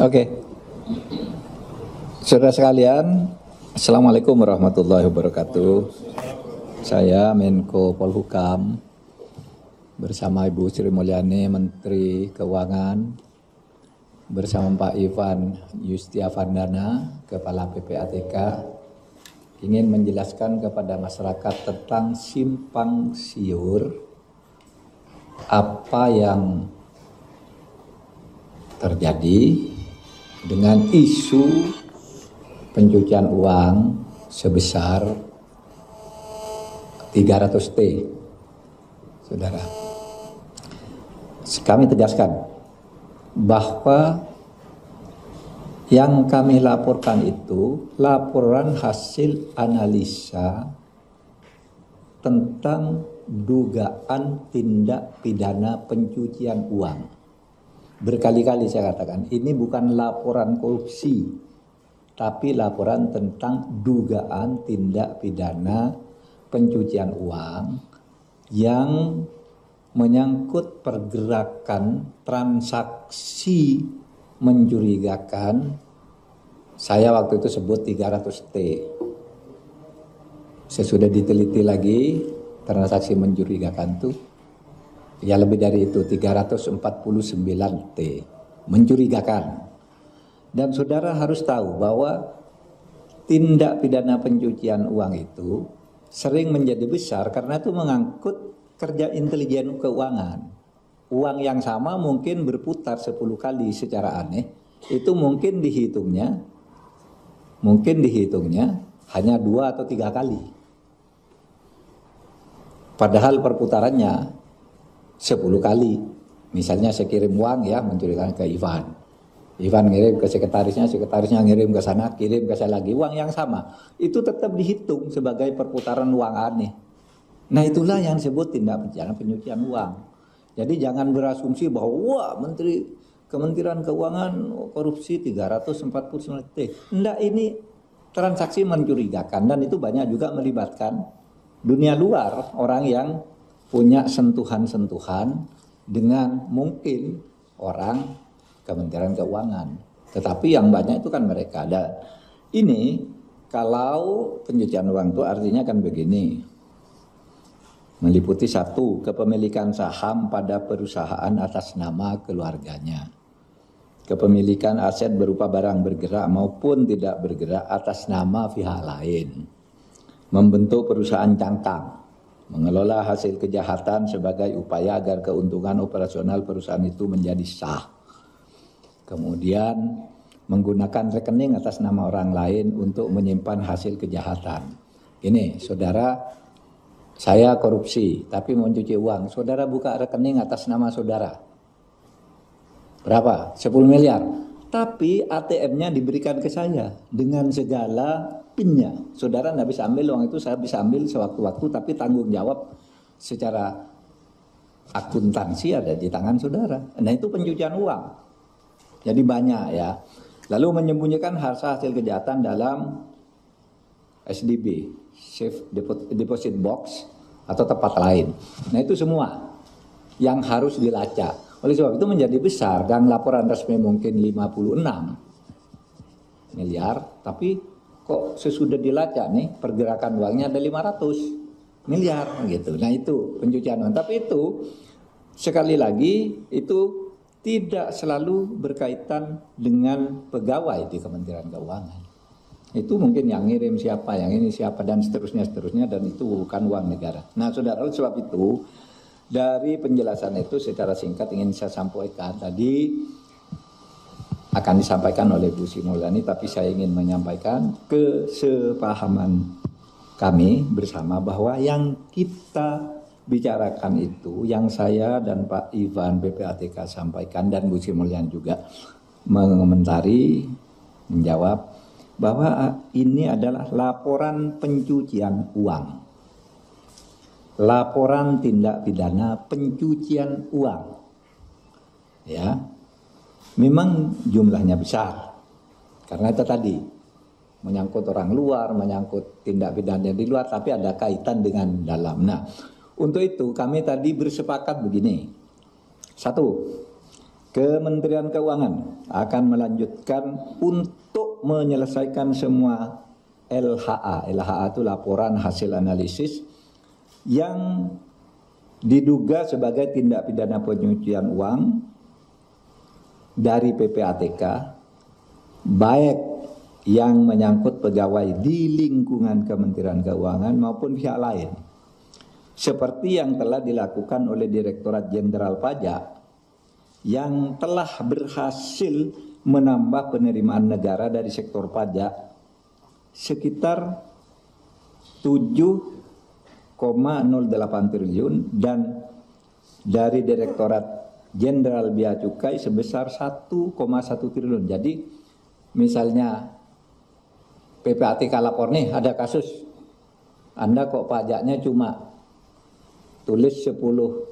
Oke, saudara sekalian, Assalamualaikum warahmatullahi wabarakatuh. Saya Menko Polhukam bersama Ibu Sri Mulyani Menteri Keuangan, bersama Pak Ivan Yustiavandana Kepala PPATK, ingin menjelaskan kepada masyarakat tentang simpang siur apa yang terjadi dengan isu pencucian uang sebesar 300 T. Saudara, kami tegaskan bahwa yang kami laporkan itu laporan hasil analisa tentang dugaan tindak pidana pencucian uang. Berkali-kali saya katakan, ini bukan laporan korupsi, tapi laporan tentang dugaan tindak pidana pencucian uang yang menyangkut pergerakan transaksi mencurigakan. Saya waktu itu sebut 300 T. Sesudah diteliti lagi, transaksi mencurigakan itu ya lebih dari itu, 349 T, mencurigakan. Dan saudara harus tahu bahwa tindak pidana pencucian uang itu sering menjadi besar karena itu mengangkut kerja intelijen keuangan. Uang yang sama mungkin berputar 10 kali secara aneh, itu mungkin dihitungnya hanya 2 atau 3 kali. Padahal perputarannya 10 kali. Misalnya saya kirim uang ya, mencurigakan ke Ivan. Ivan ngirim ke sekretarisnya, sekretarisnya ngirim ke sana, kirim ke saya lagi. Uang yang sama. Itu tetap dihitung sebagai perputaran uang aneh. Nah itulah yang disebut tindak pidana pencucian uang. Jadi jangan berasumsi bahwa wah Kementerian Keuangan korupsi 349 T. Enggak, ini transaksi mencurigakan dan itu banyak juga melibatkan dunia luar, orang yang punya sentuhan-sentuhan dengan mungkin orang Kementerian Keuangan. Tetapi yang banyak itu kan mereka. Dan ini kalau pencucian uang itu artinya kan begini. Meliputi 1, kepemilikan saham pada perusahaan atas nama keluarganya. Kepemilikan aset berupa barang bergerak maupun tidak bergerak atas nama pihak lain. Membentuk perusahaan cangkang. Mengelola hasil kejahatan sebagai upaya agar keuntungan operasional perusahaan itu menjadi sah. Kemudian menggunakan rekening atas nama orang lain untuk menyimpan hasil kejahatan. Ini saudara, saya korupsi tapi mau cuci uang. Saudara buka rekening atas nama saudara. Berapa? 10 miliar. Tapi ATM-nya diberikan ke saya dengan segala PIN-nya. Saudara nggak bisa ambil uang itu, saya bisa ambil sewaktu-waktu, tapi tanggung jawab secara akuntansi ada di tangan saudara. Nah itu pencucian uang. Jadi banyak ya. Lalu menyembunyikan hasil kejahatan dalam SDB, Safe Deposit Box, atau tempat lain. Nah itu semua yang harus dilacak. Oleh sebab itu menjadi besar, dan laporan resmi mungkin 56 miliar, tapi kok sesudah dilacak nih pergerakan uangnya ada 500 miliar gitu. Nah itu pencucian uang. Tapi itu sekali lagi itu tidak selalu berkaitan dengan pegawai di Kementerian Keuangan. Itu mungkin yang ngirim siapa, yang ini siapa, dan seterusnya, dan itu bukan uang negara. Nah saudara, oleh sebab itu dari penjelasan itu secara singkat ingin saya sampaikan. Tadi akan disampaikan oleh Bu Sri Mulyani, tapi saya ingin menyampaikan kesepahaman kami bersama bahwa yang kita bicarakan itu, yang saya dan Pak Ivan PPATK sampaikan dan Bu Sri Mulyani juga mengomentari, menjawab bahwa ini adalah laporan pencucian uang. Laporan tindak pidana pencucian uang. Ya. Memang jumlahnya besar. Karena itu tadi menyangkut orang luar, menyangkut tindak pidana di luar, tapi ada kaitan dengan dalam. Nah, untuk itu kami tadi bersepakat begini. Satu, Kementerian Keuangan akan melanjutkan untuk menyelesaikan semua LHA. LHA itu laporan hasil analisis yang diduga sebagai tindak pidana pencucian uang dari PPATK, baik yang menyangkut pegawai di lingkungan Kementerian Keuangan maupun pihak lain, seperti yang telah dilakukan oleh Direktorat Jenderal Pajak yang telah berhasil menambah penerimaan negara dari sektor pajak sekitar 7,08 triliun dan dari Direktorat Jenderal Bea Cukai sebesar 1,1 triliun. Jadi misalnya PPATK lapor nih ada kasus, Anda kok pajaknya cuma tulis 10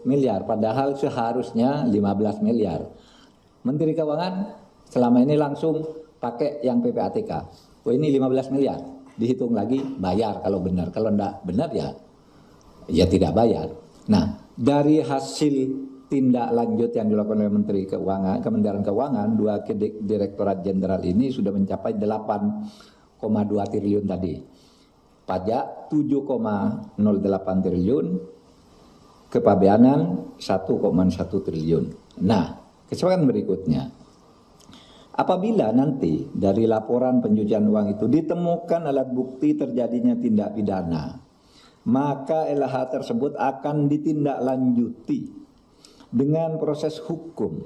miliar padahal seharusnya 15 miliar. Menteri Keuangan selama ini langsung pakai yang PPATK. Oh ini 15 miliar, dihitung lagi bayar kalau benar. Kalau enggak benar ya tidak bayar. Nah, dari hasil tindak lanjut yang dilakukan oleh Menteri Keuangan, Kementerian Keuangan, dua Direktorat Jenderal ini sudah mencapai 8,2 triliun tadi. Pajak 7,08 triliun, kepabeanan 1,1 triliun. Nah, kesepakatan berikutnya. Apabila nanti dari laporan pencucian uang itu ditemukan alat bukti terjadinya tindak pidana, maka LH tersebut akan ditindaklanjuti dengan proses hukum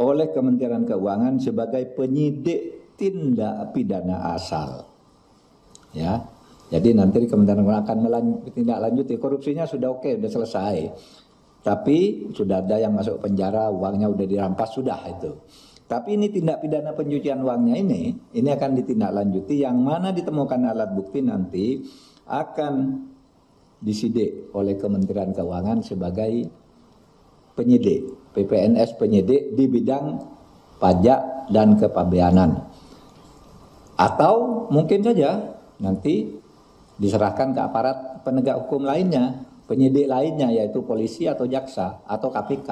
oleh Kementerian Keuangan sebagai penyidik tindak pidana asal. Ya. Jadi nanti Kementerian Keuangan akan menindaklanjuti, korupsinya sudah oke, sudah selesai. Tapi sudah ada yang masuk penjara, uangnya udah dirampas, sudah itu. Tapi ini tindak pidana pencucian uangnya ini akan ditindaklanjuti, yang mana ditemukan alat bukti nanti akan disidik oleh Kementerian Keuangan sebagai penyidik, PPNS penyidik di bidang pajak dan kepabeanan. Atau mungkin saja nanti diserahkan ke aparat penegak hukum lainnya, penyidik lainnya, yaitu polisi atau jaksa atau KPK.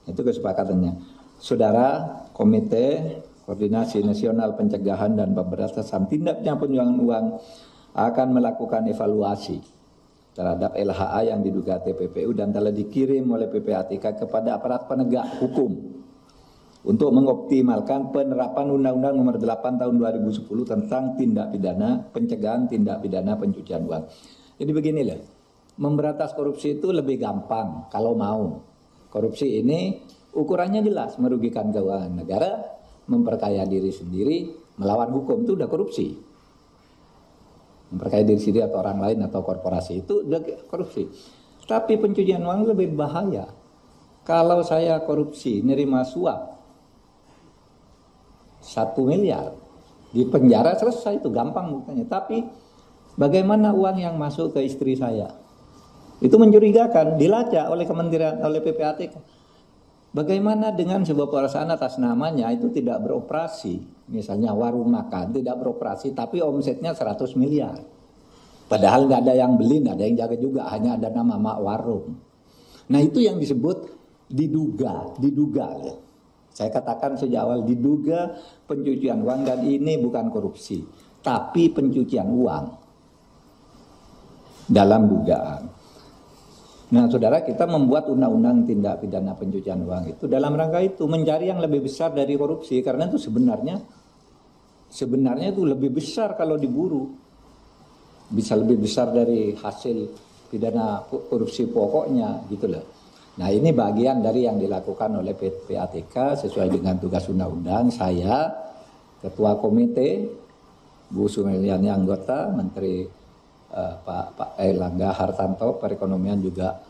Itu kesepakatannya. Saudara, Komite Koordinasi Nasional Pencegahan dan Pemberantasan Tindak Pidana Pencucian Uang akan melakukan evaluasi terhadap LHA yang diduga TPPU dan telah dikirim oleh PPATK kepada aparat penegak hukum untuk mengoptimalkan penerapan Undang-Undang Nomor 8 Tahun 2010 tentang tindak pidana pencegahan tindak pidana pencucian uang. Jadi beginilah, memberantas korupsi itu lebih gampang kalau mau. Korupsi ini ukurannya jelas, merugikan keuangan negara, memperkaya diri sendiri, melawan hukum, itu udah korupsi. Memperkaya diri sendiri atau orang lain atau korporasi itu udah korupsi. Tapi pencucian uang lebih bahaya. Kalau saya korupsi, nerima suap 1 miliar, di penjara selesai, itu gampang buktinya. Tapi bagaimana uang yang masuk ke istri saya? Itu mencurigakan, dilacak oleh Kementerian, oleh PPATK. Bagaimana dengan sebuah perusahaan atas namanya itu tidak beroperasi, misalnya warung makan tidak beroperasi, tapi omsetnya 100 miliar. Padahal nggak ada yang beli, nggak ada yang jaga juga, hanya ada nama mak warung. Nah itu yang disebut diduga ya. Saya katakan sejak awal, diduga pencucian uang, dan ini bukan korupsi, tapi pencucian uang dalam dugaan. Nah saudara, kita membuat undang-undang tindak pidana pencucian uang itu dalam rangka itu mencari yang lebih besar dari korupsi, karena itu sebenarnya itu lebih besar kalau diburu, bisa lebih besar dari hasil pidana korupsi pokoknya gitu loh. Nah ini bagian dari yang dilakukan oleh PPATK sesuai dengan tugas undang-undang. Saya ketua komite, Bu Sumilyani anggota, Menteri Pak Airlangga Hartarto perekonomian juga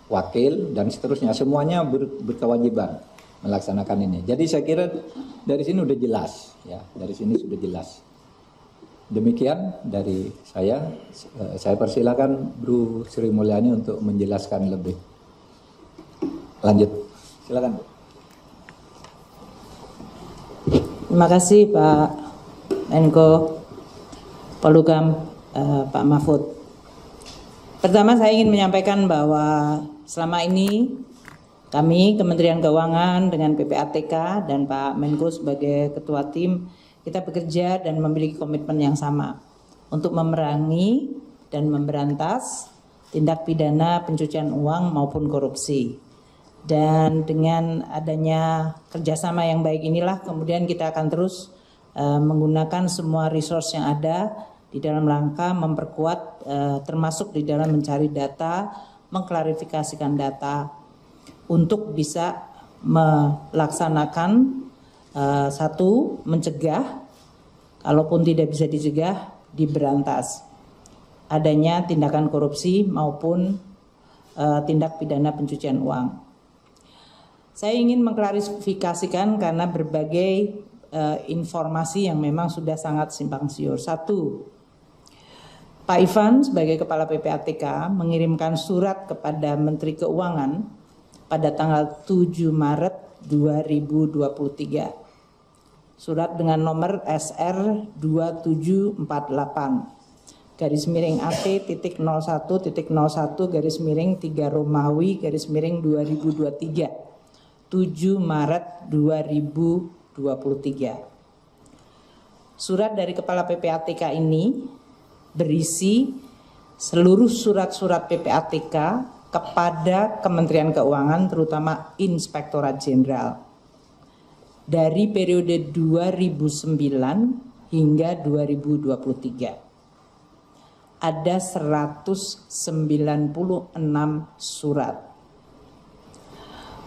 wakil, dan seterusnya, semuanya berkewajiban melaksanakan ini. Jadi saya kira dari sini sudah jelas ya, dari sini sudah jelas. Demikian dari saya persilakan Bu Sri Mulyani untuk menjelaskan lebih lanjut. Silakan Bu. Terima kasih Pak Menko. Polhukam Pak Mahfud. Pertama saya ingin menyampaikan bahwa selama ini kami Kementerian Keuangan dengan PPATK dan Pak Menko sebagai ketua tim, kita bekerja dan memiliki komitmen yang sama untuk memerangi dan memberantas tindak pidana pencucian uang maupun korupsi. Dan dengan adanya kerjasama yang baik inilah kemudian kita akan terus menggunakan semua resource yang ada di dalam rangka memperkuat termasuk di dalam mencari data, mengklarifikasikan data untuk bisa melaksanakan satu, mencegah, kalaupun tidak bisa dicegah, diberantas adanya tindakan korupsi maupun tindak pidana pencucian uang. Saya ingin mengklarifikasikan karena berbagai informasi yang memang sudah sangat simpang siur. Satu, Pak Ivan sebagai Kepala PPATK mengirimkan surat kepada Menteri Keuangan pada tanggal 7 Maret 2023. Surat dengan nomor SR 2748 garis miring AT.01.01 garis miring 3 Romawi garis miring 2023 7 Maret 2023. Surat dari Kepala PPATK ini berisi seluruh surat-surat PPATK kepada Kementerian Keuangan terutama Inspektorat Jenderal dari periode 2009 hingga 2023. Ada 196 surat.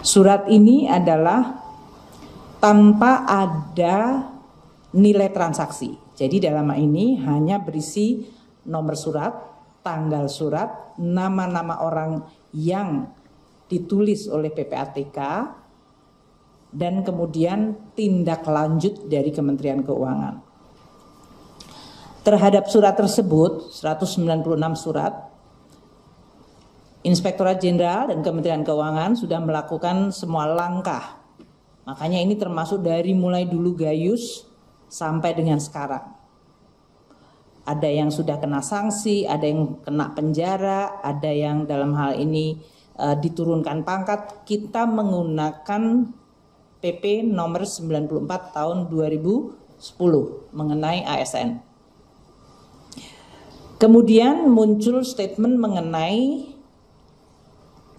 Surat ini adalah tanpa ada nilai transaksi. Jadi dalam ini hanya berisi nomor surat, tanggal surat, nama-nama orang yang ditulis oleh PPATK, dan kemudian tindak lanjut dari Kementerian Keuangan. Terhadap surat tersebut, 196 surat, Inspektorat Jenderal dan Kementerian Keuangan sudah melakukan semua langkah. Makanya ini termasuk dari mulai dulu Gayus sampai dengan sekarang. Ada yang sudah kena sanksi, ada yang kena penjara, ada yang dalam hal ini diturunkan pangkat. Kita menggunakan PP nomor 94 tahun 2010 mengenai ASN. Kemudian muncul statement mengenai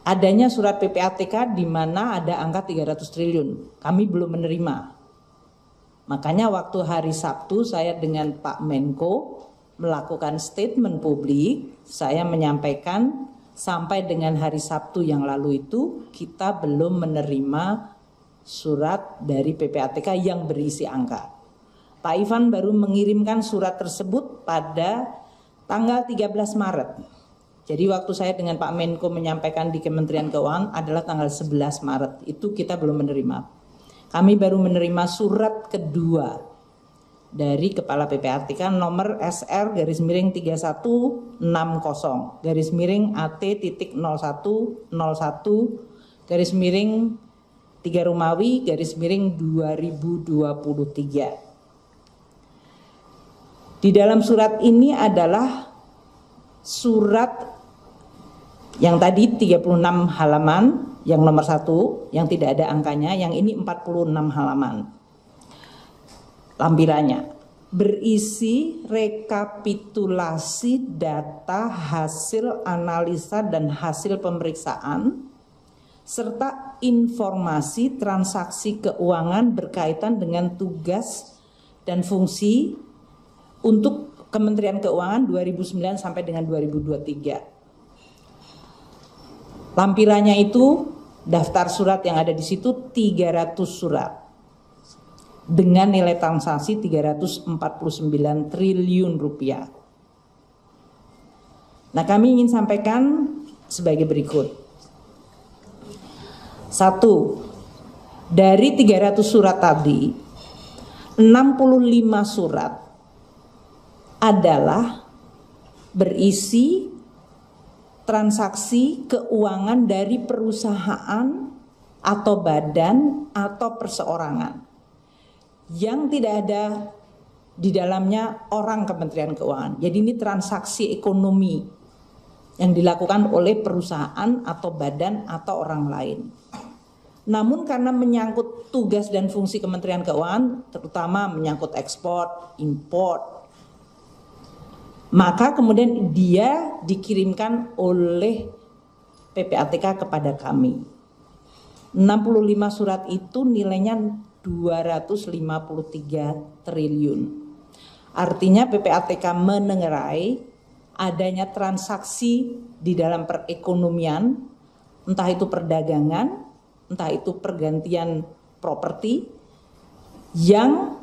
adanya surat PPATK di mana ada angka 300 triliun. Kami belum menerima. Makanya waktu hari Sabtu saya dengan Pak Menko melakukan statement publik, saya menyampaikan sampai dengan hari Sabtu yang lalu itu kita belum menerima surat dari PPATK yang berisi angka. Pak Ivan baru mengirimkan surat tersebut pada tanggal 13 Maret. Jadi waktu saya dengan Pak Menko menyampaikan di Kementerian Keuangan adalah tanggal 11 Maret. Itu kita belum menerima. Kami baru menerima surat kedua dari Kepala PPATK nomor SR garis miring 3160 garis miring AT.0101 garis miring 3 Romawi garis miring 2023. Di dalam surat ini adalah surat yang tadi 36 halaman, yang nomor 1, yang tidak ada angkanya, yang ini 46 halaman. Lampirannya berisi rekapitulasi data hasil analisa dan hasil pemeriksaan, serta informasi transaksi keuangan berkaitan dengan tugas dan fungsi untuk Kementerian Keuangan 2009 sampai dengan 2023. Lampirannya itu daftar surat yang ada di situ 300 surat dengan nilai transaksi 349 triliun rupiah. Nah, kami ingin sampaikan sebagai berikut. 1. Dari 300 surat tadi, 65 surat adalah berisi transaksi keuangan dari perusahaan atau badan atau perseorangan yang tidak ada di dalamnya orang Kementerian Keuangan. Jadi ini transaksi ekonomi yang dilakukan oleh perusahaan atau badan atau orang lain. Namun karena menyangkut tugas dan fungsi Kementerian Keuangan, terutama menyangkut ekspor, import, maka kemudian dia dikirimkan oleh PPATK kepada kami. 65 surat itu nilainya 253 triliun. Artinya PPATK menengarai adanya transaksi di dalam perekonomian, entah itu perdagangan, entah itu pergantian properti, yang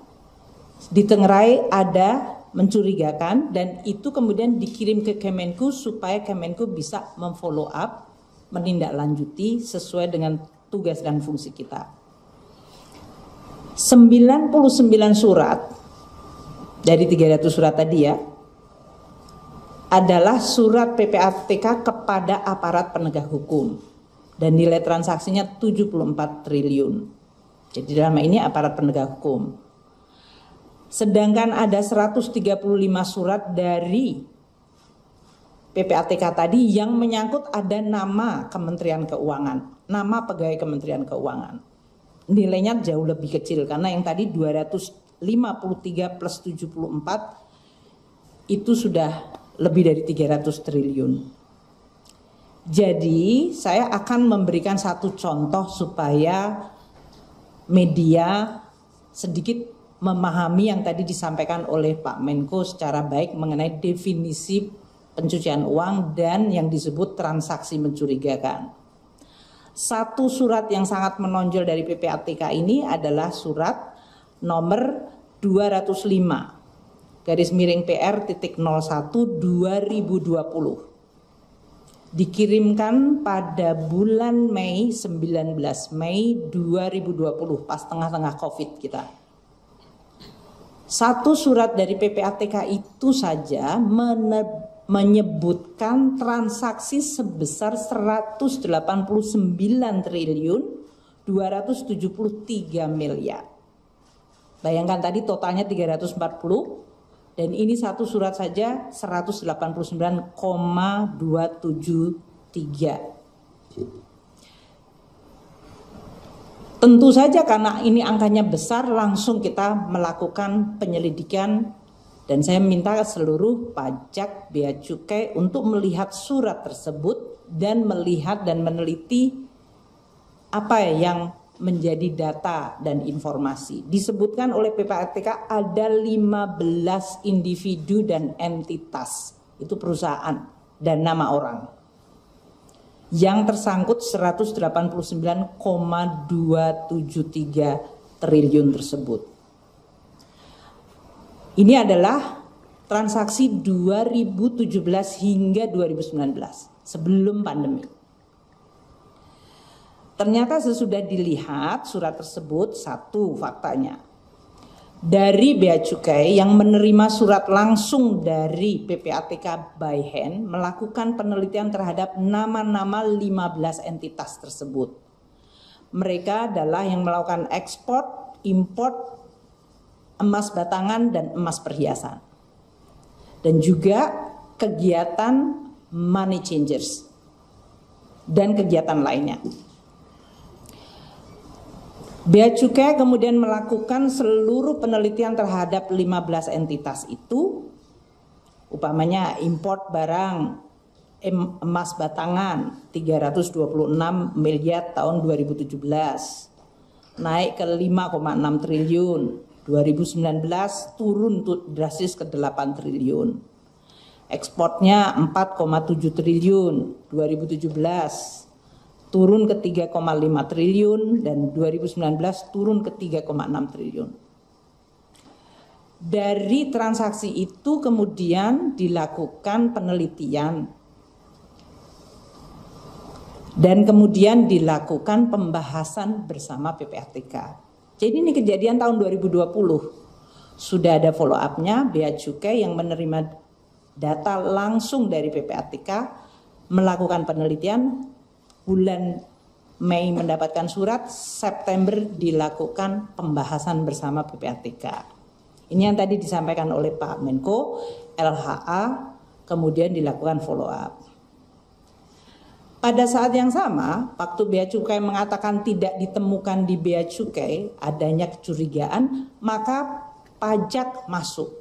ditengarai ada mencurigakan, dan itu kemudian dikirim ke Kemenku supaya Kemenku bisa memfollow up, menindaklanjuti sesuai dengan tugas dan fungsi kita. 99 surat dari 300 surat tadi ya, adalah surat PPATK kepada aparat penegak hukum dan nilai transaksinya 74 triliun. Jadi dalam ini aparat penegak hukum. Sedangkan ada 135 surat dari PPATK tadi yang menyangkut ada nama Kementerian Keuangan, nama pegawai Kementerian Keuangan. Nilainya jauh lebih kecil karena yang tadi 253 plus 74 itu sudah lebih dari 300 triliun. Jadi saya akan memberikan satu contoh supaya media sedikit memahami yang tadi disampaikan oleh Pak Menko secara baik mengenai definisi pencucian uang dan yang disebut transaksi mencurigakan. Satu surat yang sangat menonjol dari PPATK ini adalah surat nomor 205 garis miring PR.01 2020. Dikirimkan pada bulan Mei, 19 Mei 2020, pas tengah-tengah COVID kita. Satu surat dari PPATK itu saja menyebutkan transaksi sebesar 189 triliun 273 miliar. Bayangkan tadi totalnya 340, dan ini satu surat saja 189,273. Tentu saja karena ini angkanya besar, langsung kita melakukan penyelidikan dan saya minta seluruh pajak, bea cukai untuk melihat surat tersebut dan melihat dan meneliti apa yang menjadi data dan informasi. Disebutkan oleh PPATK ada 15 individu dan entitas, itu perusahaan dan nama orang, yang tersangkut 189,273 triliun tersebut. Ini adalah transaksi 2017 hingga 2019, sebelum pandemi. Ternyata sesudah dilihat surat tersebut, satu faktanya, dari Bea Cukai yang menerima surat langsung dari PPATK by hand melakukan penelitian terhadap nama-nama 15 entitas tersebut. Mereka adalah yang melakukan ekspor, import, emas batangan dan emas perhiasan. Dan juga kegiatan money changers dan kegiatan lainnya. Bea Cukai kemudian melakukan seluruh penelitian terhadap 15 entitas itu, upamanya import barang emas batangan 326 miliar tahun 2017, naik ke 5,6 triliun, 2019 turun drastis ke 8 triliun. Ekspornya 4,7 triliun, 2017 turun ke 3,5 triliun dan 2019 turun ke 3,6 triliun. Dari transaksi itu kemudian dilakukan penelitian dan kemudian dilakukan pembahasan bersama PPATK. Jadi ini kejadian tahun 2020. Sudah ada follow up-nya, Bea Cukai yang menerima data langsung dari PPATK melakukan penelitian. Bulan Mei mendapatkan surat, September dilakukan pembahasan bersama PPATK. Ini yang tadi disampaikan oleh Pak Menko, LHA, kemudian dilakukan follow up. Pada saat yang sama, waktu Bea Cukai mengatakan tidak ditemukan di Bea Cukai adanya kecurigaan, maka pajak masuk.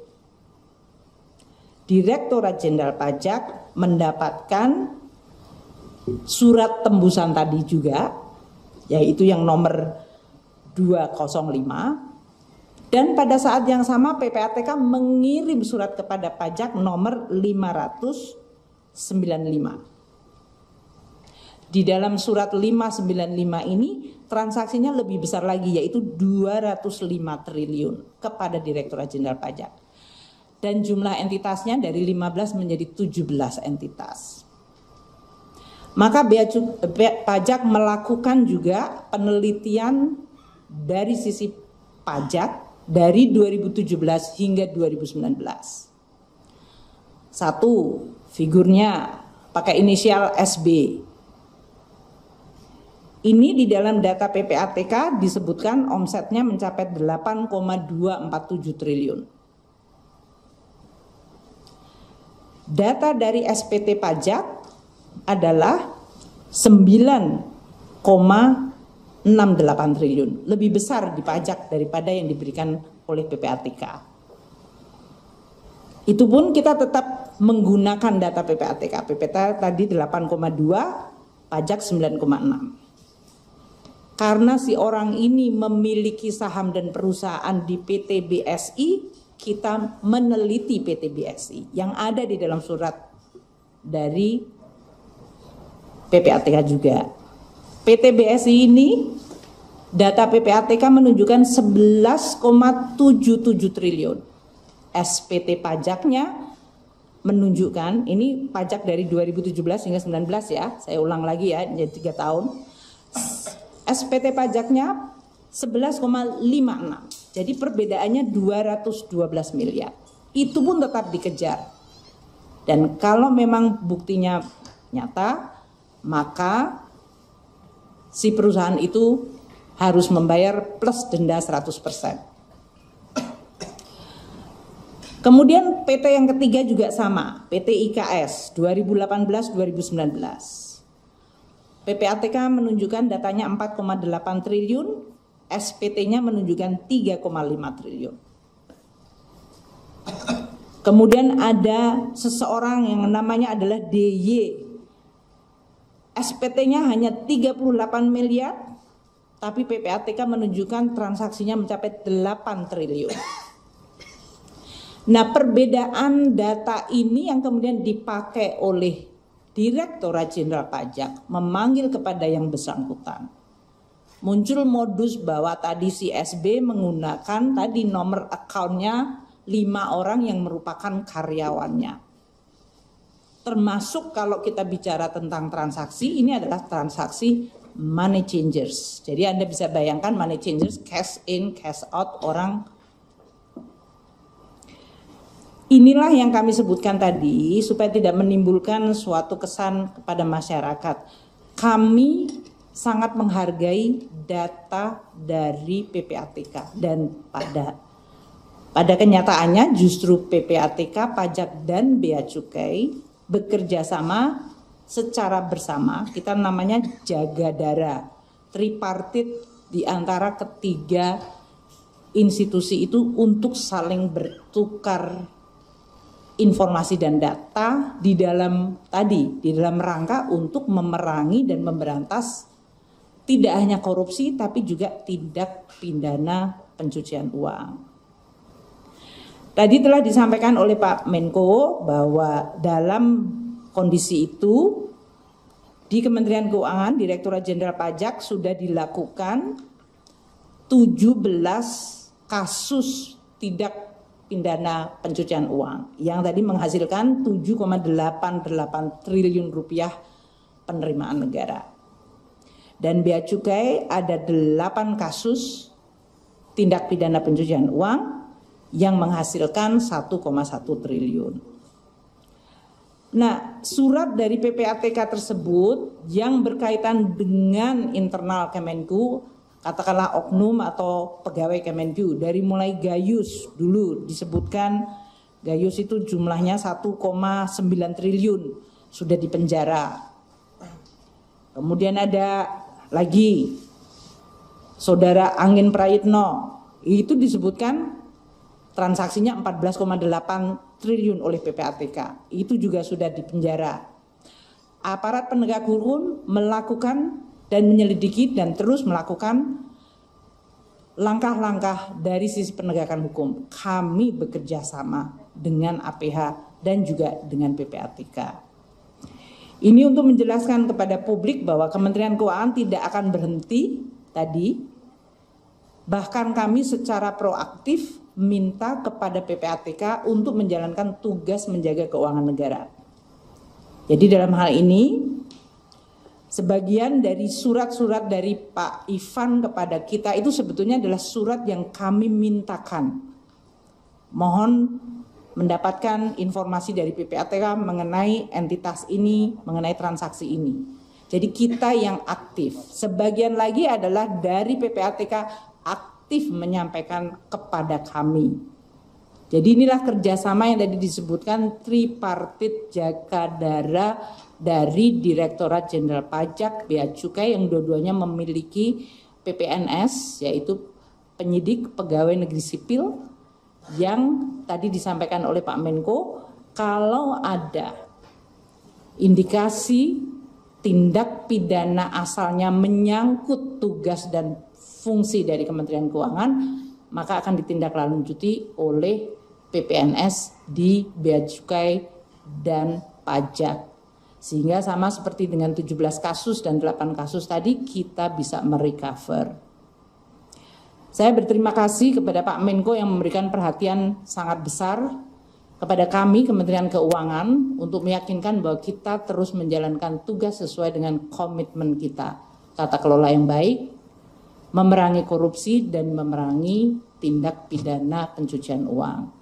Direktorat Jenderal Pajak mendapatkan surat tembusan tadi juga, yaitu yang nomor 205. Dan pada saat yang sama PPATK mengirim surat kepada pajak nomor 595. Di dalam surat 595 ini transaksinya lebih besar lagi, yaitu 205 triliun kepada Direktorat Jenderal Pajak. Dan jumlah entitasnya dari 15 menjadi 17 entitas. Maka pajak melakukan juga penelitian dari sisi pajak dari 2017 hingga 2019. Satu, figurnya pakai inisial SB. Ini di dalam data PPATK disebutkan omsetnya mencapai 8,247 triliun. Data dari SPT pajak adalah 9,68 triliun. Lebih besar di pajak daripada yang diberikan oleh PPATK. Itu pun kita tetap menggunakan data PPATK. PPATK tadi 8,2, pajak 9,6. Karena si orang ini memiliki saham dan perusahaan di PT BSI, kita meneliti PT BSI yang ada di dalam surat dari PPATK juga. PT BSI ini, data PPATK menunjukkan 11,77 triliun. SPT pajaknya menunjukkan, ini pajak dari 2017 hingga 19 ya, saya ulang lagi ya, jadi 3 tahun. SPT pajaknya 11,56. Jadi perbedaannya 212 miliar. Itu pun tetap dikejar. Dan kalau memang buktinya nyata, maka si perusahaan itu harus membayar plus denda 100%. Kemudian PT yang ketiga juga sama, PT IKS 2018-2019. PPATK menunjukkan datanya 4,8 triliun, SPT-nya menunjukkan 3,5 triliun. Kemudian ada seseorang yang namanya adalah DY. SPT-nya hanya 38 miliar, tapi PPATK menunjukkan transaksinya mencapai 8 triliun. Nah, perbedaan data ini yang kemudian dipakai oleh Direktorat Jenderal Pajak memanggil kepada yang bersangkutan. Muncul modus bahwa tadi si SB menggunakan tadi nomor akunnya 5 orang yang merupakan karyawannya. Termasuk kalau kita bicara tentang transaksi, ini adalah transaksi money changers. Jadi Anda bisa bayangkan money changers, cash in, cash out orang. Inilah yang kami sebutkan tadi supaya tidak menimbulkan suatu kesan kepada masyarakat. Kami sangat menghargai data dari PPATK dan pada kenyataannya justru PPATK, pajak dan bea cukai bekerja sama secara bersama. Kita namanya jaga dara, tripartit di antara ketiga institusi itu untuk saling bertukar informasi dan data di dalam rangka untuk memerangi dan memberantas tidak hanya korupsi tapi juga tindak pidana pencucian uang. Tadi telah disampaikan oleh Pak Menko bahwa dalam kondisi itu di Kementerian Keuangan, Direktorat Jenderal Pajak sudah dilakukan 17 kasus tindak pidana pencucian uang yang tadi menghasilkan 7,88 triliun rupiah penerimaan negara. Dan bea cukai ada 8 kasus tindak pidana pencucian uang yang menghasilkan 1,1 triliun. Nah, surat dari PPATK tersebut yang berkaitan dengan internal Kemenku katakanlah oknum atau pegawai Kemenku. Dari mulai Gayus dulu disebutkan, Gayus itu jumlahnya 1,9 triliun sudah dipenjara. Kemudian ada lagi Saudara Angin Prayitno, itu disebutkan transaksinya 14,8 triliun oleh PPATK. Itu juga sudah dipenjara. Aparat penegak hukum melakukan dan menyelidiki dan terus melakukan langkah-langkah dari sisi penegakan hukum. Kami bekerja sama dengan APH dan juga dengan PPATK. Ini untuk menjelaskan kepada publik bahwa Kementerian Keuangan tidak akan berhenti tadi. Bahkan kami secara proaktif minta kepada PPATK untuk menjalankan tugas menjaga keuangan negara. Jadi dalam hal ini, sebagian dari surat-surat dari Pak Ivan kepada kita itu sebetulnya adalah surat yang kami mintakan. Mohon mendapatkan informasi dari PPATK mengenai entitas ini, mengenai transaksi ini. Jadi kita yang aktif. Sebagian lagi adalah dari PPATK aktif menyampaikan kepada kami. Jadi inilah kerjasama yang tadi disebutkan tripartit Jakadara dari Direktorat Jenderal Pajak, Bea Cukai yang dua-duanya memiliki PPNS, yaitu penyidik pegawai negeri sipil, yang tadi disampaikan oleh Pak Menko, kalau ada indikasi tindak pidana asalnya menyangkut tugas dan fungsi dari Kementerian Keuangan, maka akan ditindaklanjuti oleh PPNS di Bea Cukai dan Pajak. Sehingga sama seperti dengan 17 kasus dan 8 kasus tadi, kita bisa merecover. Saya berterima kasih kepada Pak Menko yang memberikan perhatian sangat besar kepada kami Kementerian Keuangan untuk meyakinkan bahwa kita terus menjalankan tugas sesuai dengan komitmen kita. Tata kelola yang baik, memerangi korupsi dan memerangi tindak pidana pencucian uang.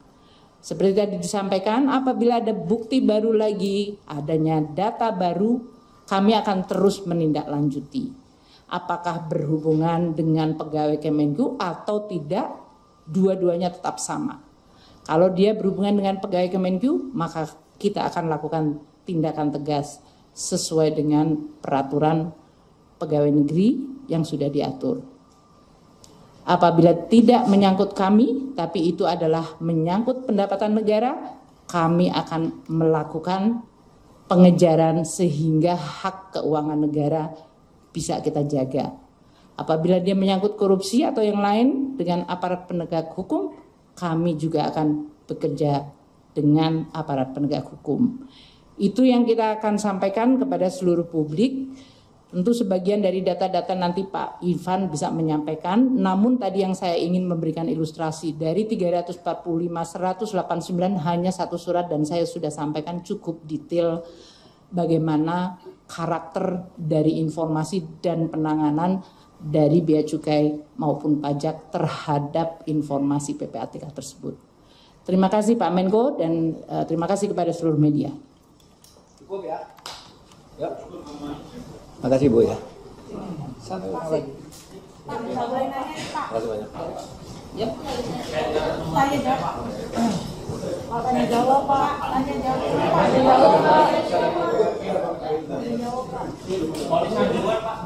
Seperti tadi disampaikan, apabila ada bukti baru lagi, adanya data baru, kami akan terus menindaklanjuti. Apakah berhubungan dengan pegawai Kemenku atau tidak, dua-duanya tetap sama. Kalau dia berhubungan dengan pegawai Kemenku, maka kita akan lakukan tindakan tegas sesuai dengan peraturan pegawai negeri yang sudah diatur. Apabila tidak menyangkut kami, tapi itu adalah menyangkut pendapatan negara, kami akan melakukan pengejaran sehingga hak keuangan negara bisa kita jaga. Apabila dia menyangkut korupsi atau yang lain dengan aparat penegak hukum, kami juga akan bekerja dengan aparat penegak hukum. Itu yang kita akan sampaikan kepada seluruh publik. Tentu sebagian dari data-data nanti Pak Ivan bisa menyampaikan, namun tadi yang saya ingin memberikan ilustrasi dari 345, 189 hanya satu surat dan saya sudah sampaikan cukup detail bagaimana karakter dari informasi dan penanganan dari Bea Cukai maupun pajak terhadap informasi PPATK tersebut. Terima kasih Pak Menko dan terima kasih kepada seluruh media. Cukup ya? Ya. Terima kasih Bu ya. Sampai lagi. Pak, boleh nanya nih Pak? Terima kasih banyak. Ya. Tanya jawab. Tanya jawab Pak. Tanya jawab. Tanya jawab Pak. Tanya jawab Pak.